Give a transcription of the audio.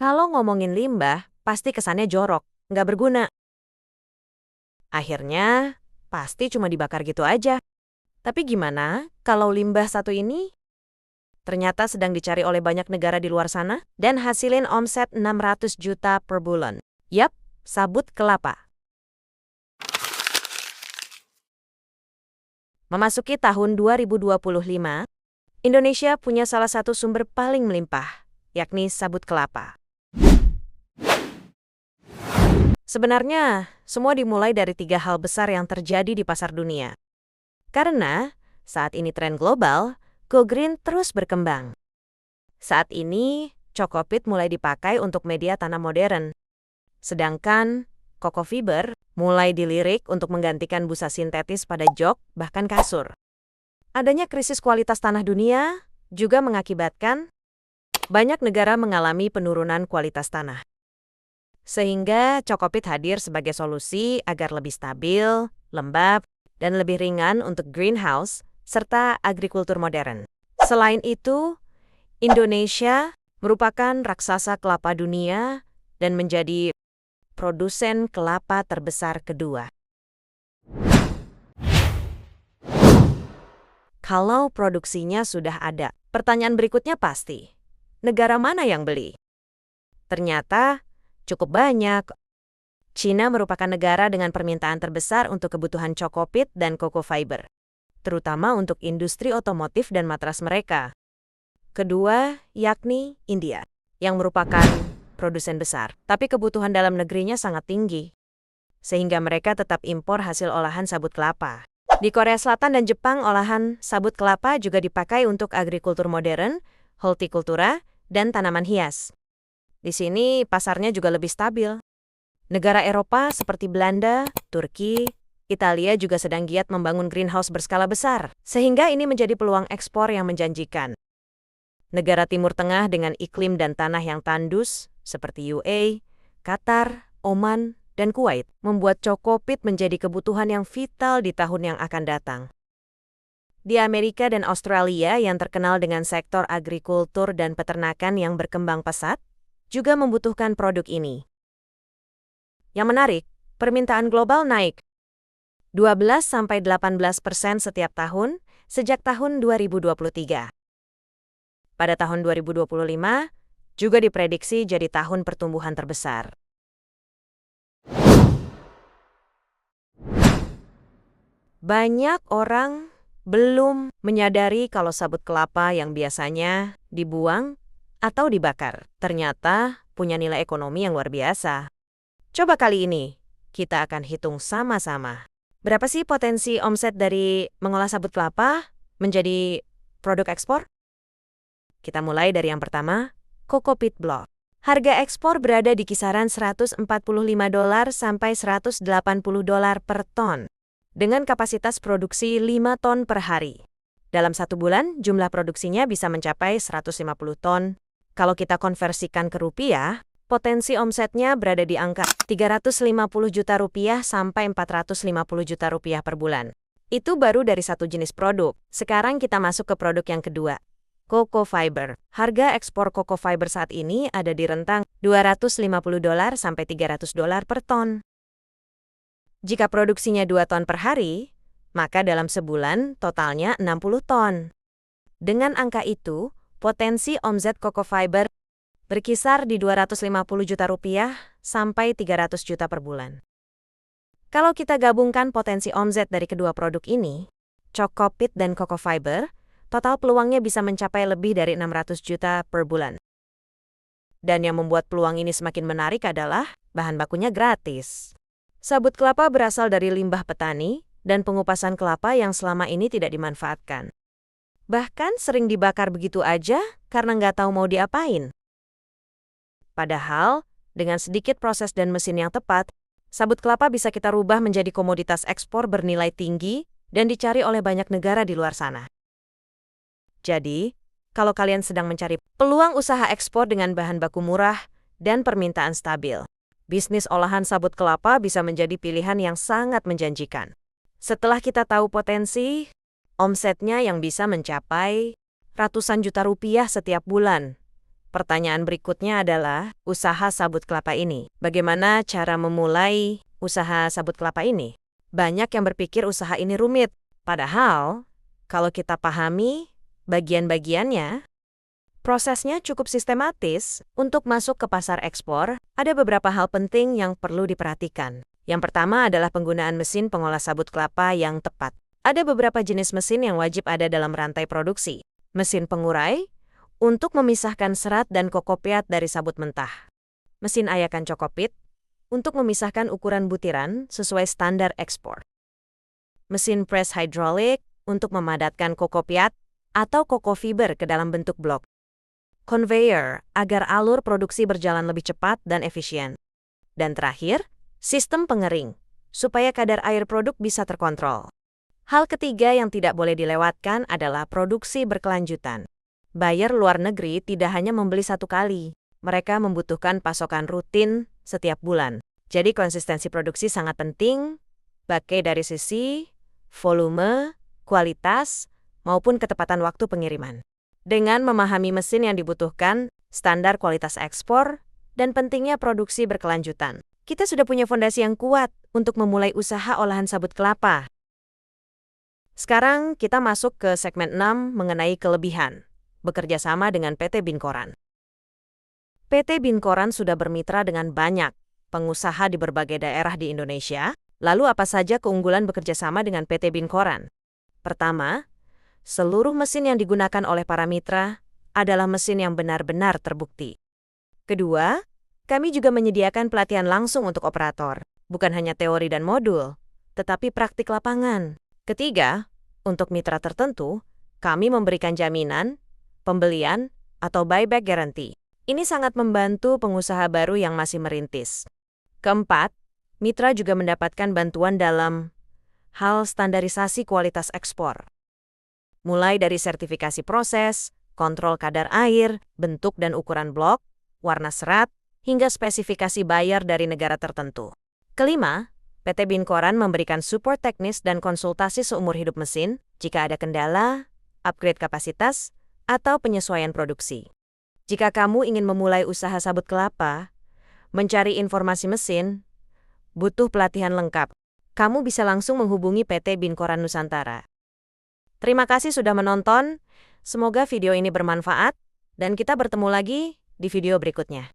Kalau ngomongin limbah, pasti kesannya jorok, nggak berguna. Akhirnya, pasti cuma dibakar gitu aja. Tapi gimana kalau limbah satu ini ternyata sedang dicari oleh banyak negara di luar sana dan hasilin omset 600 juta per bulan? Yap, sabut kelapa. Memasuki tahun 2025, Indonesia punya salah satu sumber paling melimpah, yakni sabut kelapa. Sebenarnya, semua dimulai dari 3 hal besar yang terjadi di pasar dunia. Karena saat ini tren global, Go Green terus berkembang. Saat ini, Cokopit mulai dipakai untuk media tanam modern. Sedangkan Coco Fiber mulai dilirik untuk menggantikan busa sintetis pada jok bahkan kasur. Adanya krisis kualitas tanah dunia juga mengakibatkan banyak negara mengalami penurunan kualitas tanah. Sehingga Cokopit hadir sebagai solusi agar lebih stabil, lembab, dan lebih ringan untuk greenhouse serta agrikultur modern. Selain itu, Indonesia merupakan raksasa kelapa dunia dan menjadi produsen kelapa terbesar kedua. Kalau produksinya sudah ada, pertanyaan berikutnya pasti, negara mana yang beli? Ternyata cukup banyak. China merupakan negara dengan permintaan terbesar untuk kebutuhan Cokopit dan Coco Fiber, terutama untuk industri otomotif dan matras mereka. Kedua, yakni India, yang merupakan produsen besar, tapi kebutuhan dalam negerinya sangat tinggi, sehingga mereka tetap impor hasil olahan sabut kelapa. Di Korea Selatan dan Jepang, olahan sabut kelapa juga dipakai untuk agrikultur modern, hortikultura, dan tanaman hias. Di sini pasarnya juga lebih stabil. Negara Eropa seperti Belanda, Turki, Italia juga sedang giat membangun greenhouse berskala besar, sehingga ini menjadi peluang ekspor yang menjanjikan. Negara Timur Tengah dengan iklim dan tanah yang tandus, seperti UAE, Qatar, Oman, dan Kuwait, membuat Cokopit menjadi kebutuhan yang vital di tahun yang akan datang. Di Amerika dan Australia yang terkenal dengan sektor agrikultur dan peternakan yang berkembang pesat, juga membutuhkan produk ini. Yang menarik, permintaan global naik 12-18% setiap tahun sejak tahun 2023. Pada tahun 2025, juga diprediksi jadi tahun pertumbuhan terbesar. Banyak orang belum menyadari kalau sabut kelapa yang biasanya dibuang atau dibakar ternyata punya nilai ekonomi yang luar biasa. Coba kali ini, kita akan hitung sama-sama. Berapa sih potensi omset dari mengolah sabut kelapa menjadi produk ekspor? Kita mulai dari yang pertama, Coco Peat Block. Harga ekspor berada di kisaran $145 sampai $180 per ton, dengan kapasitas produksi 5 ton per hari. Dalam 1 bulan, jumlah produksinya bisa mencapai 150 ton. Kalau kita konversikan ke rupiah, potensi omsetnya berada di angka 350 juta rupiah sampai 450 juta rupiah per bulan. Itu baru dari satu jenis produk. Sekarang kita masuk ke produk yang kedua, Coco Fiber. Harga ekspor Coco Fiber saat ini ada di rentang $250 sampai $300 per ton. Jika produksinya 2 ton per hari, maka dalam sebulan totalnya 60 ton. Dengan angka itu, potensi omset Coco Fiber berkisar di 250 juta rupiah sampai 300 juta per bulan. Kalau kita gabungkan potensi omset dari kedua produk ini, Cokopit dan Coco Fiber, total peluangnya bisa mencapai lebih dari 600 juta per bulan. Dan yang membuat peluang ini semakin menarik adalah bahan bakunya gratis. Sabut kelapa berasal dari limbah petani dan pengupasan kelapa yang selama ini tidak dimanfaatkan. Bahkan sering dibakar begitu aja karena nggak tahu mau diapain. Padahal, dengan sedikit proses dan mesin yang tepat, sabut kelapa bisa kita rubah menjadi komoditas ekspor bernilai tinggi dan dicari oleh banyak negara di luar sana. Jadi, kalau kalian sedang mencari peluang usaha ekspor dengan bahan baku murah dan permintaan stabil, bisnis olahan sabut kelapa bisa menjadi pilihan yang sangat menjanjikan. Setelah kita tahu potensi, omsetnya yang bisa mencapai ratusan juta rupiah setiap bulan, Pertanyaan berikutnya adalah usaha sabut kelapa ini. Bagaimana cara memulai usaha sabut kelapa ini? Banyak yang berpikir usaha ini rumit. Padahal, kalau kita pahami bagian-bagiannya, prosesnya cukup sistematis. Untuk masuk ke pasar ekspor, ada beberapa hal penting yang perlu diperhatikan. Yang pertama adalah penggunaan mesin pengolah sabut kelapa yang tepat. Ada beberapa jenis mesin yang wajib ada dalam rantai produksi. Mesin pengurai, untuk memisahkan serat dan kokopiat dari sabut mentah. Mesin ayakan cokopit, untuk memisahkan ukuran butiran sesuai standar ekspor. Mesin press hydraulic, untuk memadatkan kokopiat atau kokofiber ke dalam bentuk blok. Conveyor, agar alur produksi berjalan lebih cepat dan efisien. Dan terakhir, sistem pengering, supaya kadar air produk bisa terkontrol. Hal ketiga yang tidak boleh dilewatkan adalah produksi berkelanjutan. Buyer luar negeri tidak hanya membeli satu kali, mereka membutuhkan pasokan rutin setiap bulan. Jadi konsistensi produksi sangat penting, baik dari sisi volume, kualitas, maupun ketepatan waktu pengiriman. Dengan memahami mesin yang dibutuhkan, standar kualitas ekspor, dan pentingnya produksi berkelanjutan, kita sudah punya fondasi yang kuat untuk memulai usaha olahan sabut kelapa. Sekarang kita masuk ke segmen 6 mengenai kelebihan. Bekerja sama dengan PT Binkoran. PT Binkoran sudah bermitra dengan banyak pengusaha di berbagai daerah di Indonesia. Lalu apa saja keunggulan bekerja sama dengan PT Binkoran? Pertama, seluruh mesin yang digunakan oleh para mitra adalah mesin yang benar-benar terbukti. Kedua, kami juga menyediakan pelatihan langsung untuk operator, bukan hanya teori dan modul, tetapi praktik lapangan. Ketiga, untuk mitra tertentu, kami memberikan jaminan, pembelian, atau buyback guarantee. Ini sangat membantu pengusaha baru yang masih merintis. Keempat, mitra juga mendapatkan bantuan dalam hal standarisasi kualitas ekspor. Mulai dari sertifikasi proses, kontrol kadar air, bentuk dan ukuran blok, warna serat, hingga spesifikasi buyer dari negara tertentu. Kelima, PT Binkoran memberikan support teknis dan konsultasi seumur hidup mesin jika ada kendala, upgrade kapasitas, atau penyesuaian produksi. Jika kamu ingin memulai usaha sabut kelapa, mencari informasi mesin, butuh pelatihan lengkap, kamu bisa langsung menghubungi PT Binkoran Nusantara. Terima kasih sudah menonton, semoga video ini bermanfaat, dan kita bertemu lagi di video berikutnya.